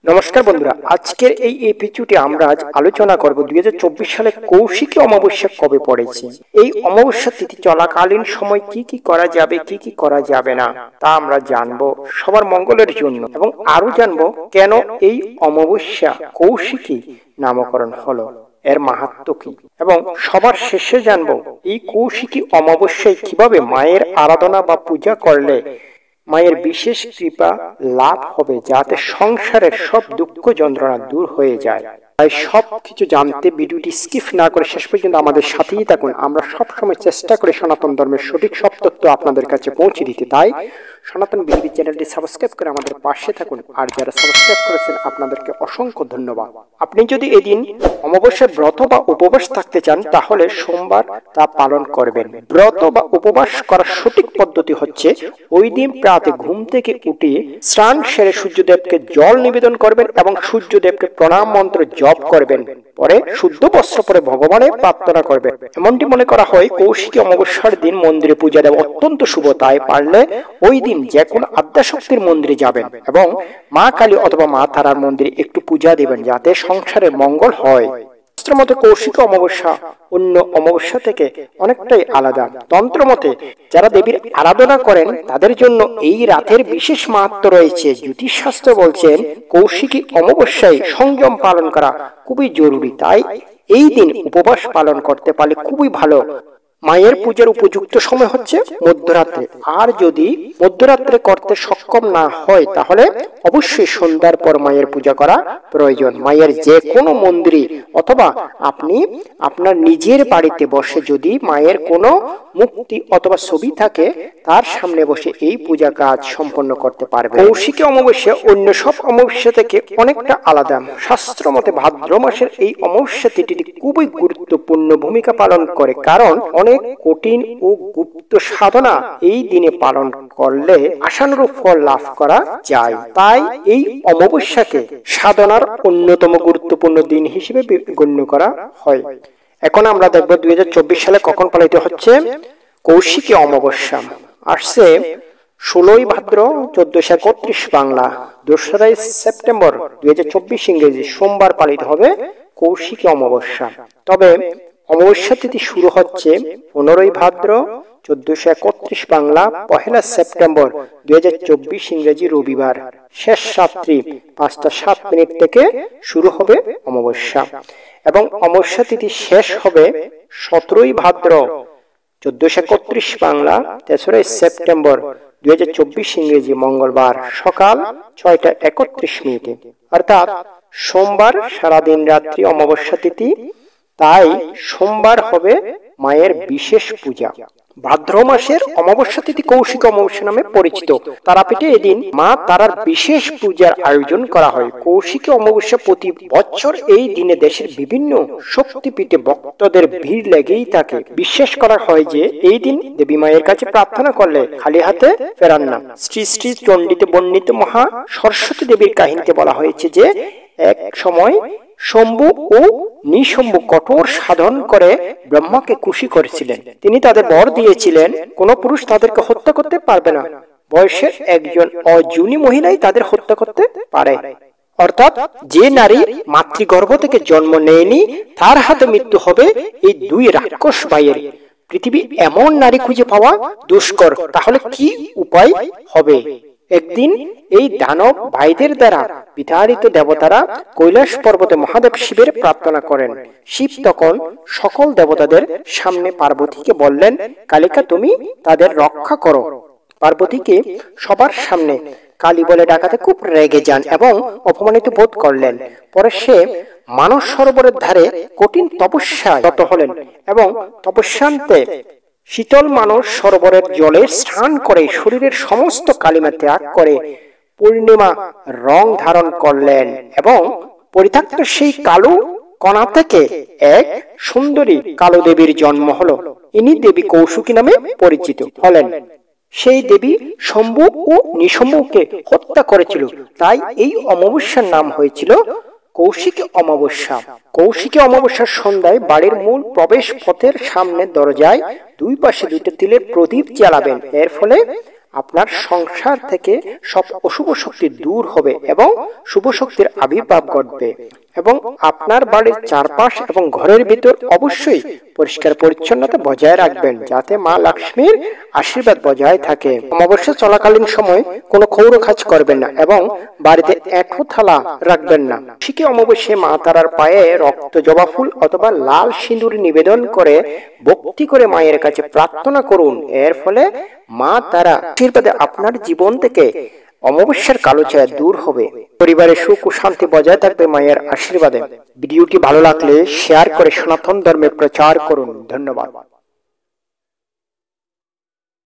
নমস্কার বন্ধুরা, আজকের এই এপিসোডে আমরা আজ আলোচনা করব 2024 সালে কৌশিকী অমাবস্যা কবে পড়েছে। এই অমাবস্যা তিথি চলাকালীন সময় কি কি করা যাবে, কি কি করা যাবে না তা আমরা জানবো সবার মঙ্গলের জন্য, এবং আরো জানবো কেন এই অমাবস্যা কৌশিকী নামকরণ হলো, এর মাহাত্ম্য কি, এবং সবার শেষে জানবো এই কৌশিকী অমাবস্যায় কিভাবে মায়ের আরাধনা বা পূজা করলে মায়ের বিশেষ কৃপা লাভ হবে, যাতে সংসারের সব দুঃখ যন্ত্রণা দূর হয়ে যায়। তাই সবকিছু জানতে ভিডিওটি স্কিপ না করে শেষ পর্যন্ত আমাদের সাথেই থাকুন। আমরা সবসময় চেষ্টা করি সনাতন ধর্মের সঠিক সব তথ্য আপনাদের কাছে পৌঁছে দিতে, তাই সনাতন বিধি চ্যানেলটি সাবস্ক্রাইব করে আমাদের পাশে থাকুন। আর যারা সাবস্ক্রাইব করেছেন আপনাদেরকে অসংখ্য ধন্যবাদ। আপনি যদি এদিন অমাবস্যার ব্রত বা উপবাস থাকতে চান তাহলে সোমবার তা পালন করবেন। ব্রত বা উপবাস করার সঠিক পদ্ধতি হচ্ছে ওই দিন প্রাতে ঘুম থেকে উঠে স্নান সেরে সূর্যদেবকে জল নিবেদন করবেন এবং সূর্যদেবকে প্রণাম মন্ত্র জপ করবেন। পরে শুদ্ধ বস্ত্র পরে ভগবানের প্রার্থনা করবেন। এমনটি মনে করা হয় কৌশিকী অমাবস্যার দিন মন্দিরে পূজা দেওয়া অত্যন্ত শুভ, তাই পারলে ওই দিন যে কোনো আদ্যাশক্তির মন্দিরে যাবেন এবং মা কালী অথবা মা তারার মন্দিরে একটু পূজা দেবেন, যাতে সংসারে মঙ্গল হয়। শাস্ত্র মতে কৌশিকী অমাবস্যা অন্য অমাবস্যা থেকে অনেকটাই আলাদা। তন্ত্র মতে যারা দেবীর আরাধনা করেন তাদের জন্য এই রাতের বিশেষ মাহাত্ম্য রয়েছে। জ্যোতিষশাস্ত্র বলছেন কৌশিকী অমাবস্যায় সংযম পালন করা খুবই জরুরি, তাই এই দিন উপবাস পালন করতে পারলে খুবই ভালো। মায়ের পূজার উপযুক্ত সময় হচ্ছে মধ্যরাত্রে, আর যদি মধ্যরাত্রে করতে সক্ষম না হয় তাহলে অবশ্যই সন্ধ্যার পর মায়ের পূজা করা প্রয়োজন। মায়ের যে কোনো মন্দিরে অথবা আপনি আপনার নিজের বাড়িতে বসে যদি মায়ের কোনো মূর্তি অথবা ছবি থাকে তার সামনে বসে এই পূজা কাজ সম্পন্ন করতে পারবে। কৌশিকী অমাবস্যা অন্য সব অমাবস্যা থেকে অনেকটা আলাদা। শাস্ত্র মতে ভাদ্র মাসের এই অমাবস্যা তিথিটি খুবই গুরুত্বপূর্ণ ভূমিকা পালন করে, কারণ অনেক কঠিন ও গুপ্ত সাধনা এই দিনে পালন করলে আশানুরূপ ফল লাভ করা যায়। তাই এই অমাবস্যাকে সাধনার অন্যতম গুরুত্বপূর্ণ দিন হিসেবে গণ্য করা হয়। এখন আমরা দেখব 2024 সালে কখন পালিত হচ্ছে কৌশিকী অমাবস্যা। আসছে 16ই ভাদ্র 1431 বাংলা, 2রা সেপ্টেম্বর 2024 ইংরেজি সোমবার পালিত হবে কৌশিকী অমাবস্যা। তবে অমাবস্যা তিথি শুরু হচ্ছে 15ই ভাদ্র 1431 বাংলা, 1লা সেপ্টেম্বর 2024 ইংরেজি রবিবার। শেষ রাত্রি 5টা 7 মিনিট থেকে শুরু হবে অমাবস্যা, এবং অমাবস্যা তিথি শেষ হবে 17ই ভাদ্র 1431 বাংলা, 3রা সেপ্টেম্বর 2024 ইংরেজি মঙ্গলবার সকাল 6টা 31 মিনিটে, অর্থাৎ সোমবার সারাদিন রাত্রি অমাবস্যা তিথি। তাই সোমবার হবে মায়ের বিশেষ পূজা। ভাদ্র মাসের অমাবস্যা তিথি কৌশিকী অমাবস্যা নামে পরিচিত। তারাপীঠে এদিন মা তারার বিশেষ পূজার আয়োজন করা হয়। কৌশিকী অমাবস্যা প্রতি বছর এই দিনে দেশের বিভিন্ন শক্তিপীঠে ভক্তদের ভিড় লেগেই থাকে। বিশ্বাস করা হয় যে এই দিন দেবী মায়ের কাছে প্রার্থনা করলে খালি হাতে ফেরান না। শ্রী শ্রী চণ্ডীতে বর্ণিত মহা সরস্বতী দেবীর কাহিনীতে বলা হয়েছে যে এক সময় শম্ভু ও নিঃশম্ভু কঠোর সাধন করে ব্রহ্মাকে খুশি করেছিলেন। তিনি তাদের বর দিয়েছিলেন কোন পুরুষ তাদেরকে হত্যা করতে পারবে না, বয়সের একজন অযোনি মহিলাই তাদের হত্যা করতে পারে। অর্থাৎ যে নারী মাতৃগর্ভ থেকে জন্ম নেয়নি তার হাতে মৃত্যু হবে এই দুই রাক্ষস ভাইয়ের। পৃথিবী এমন নারী খুঁজে পাওয়া দুষ্কর, তাহলে কি উপায় হবে? একদিন এই দানব ভাইদের দ্বারা বিতাড়িত দেবতারা কৈলাস পর্বতে মহাদেব শিবের প্রার্থনা করেন। শিব তখন সকল দেবতাদের সামনে পার্বতীকে বললেন, কালিকা তুমি তাদের রক্ষা করো। পার্বতীকে সবার সামনে কালী বলে ডাকাতে খুব রেগে যান এবং অপমানিত বোধ করলেন। পরে সে মানস সরোবরের ধারে কঠিন তপস্যায় রত হলেন এবং তপস্যান্তে শীতল মানস সরোবরের জলে স্নান করে শরীরের সমস্ত কালিমা ত্যাগ করে পূর্ণিমা রং ধারণ করলেন, এবং পরিত্যক্ত সেই কালো কণা থেকে এক সুন্দরী কালো দেবীর জন্ম হলো। ইনি দেবী কৌশিকী নামে পরিচিত হলেন। সেই দেবী শম্ভু ও নিঃশম্ভুকে হত্যা করেছিল, তাই এই অমাবস্যার নাম হয়েছিল কৌশিকী অমাবস্যা। কৌশিকী অমাবস্যার সন্ধ্যায় বাড়ির মূল প্রবেশ পথের সামনে দরজায় দুই পাশে দুইটা তিলের প্রদীপ জ্বালাবেন। এর ফলে আপনার সংসার থেকে সব অশুভ শক্তি দূর হবে এবং শুভ শক্তির আবির্ভাব ঘটবে। এবং আপনার বাড়ির চারপাশ এবং ঘরের ভিতর অবশ্যই পরিষ্কার পরিচ্ছন্নতা বজায় রাখবেন, যাতে মা লক্ষ্মীর আশীর্বাদ বজায় থাকে। অমাবস্যা চলাকালীন সময় কোনো ক্ষৌর কাজ করবেন না এবং বাড়িতে একো থালা রাখবেন না। শিখে অমাবস্যায় মা তারার পায়ে রক্ত জবা ফুল অথবা লাল সিঁদুর নিবেদন করে ভক্তি করে মায়ের কাছে প্রার্থনা করুন। এর ফলে মা তারা আশীর্বাদে আপনার জীবন থেকে অমাবস্যার কালো ছায়া দূর হবে। পরিবারে সুখ ও শান্তি বজায় থাকবে মায়ের আশীর্বাদে। ভিডিওটি ভালো লাগলে শেয়ার করে সনাতন ধর্মে প্রচার করুন। ধন্যবাদ।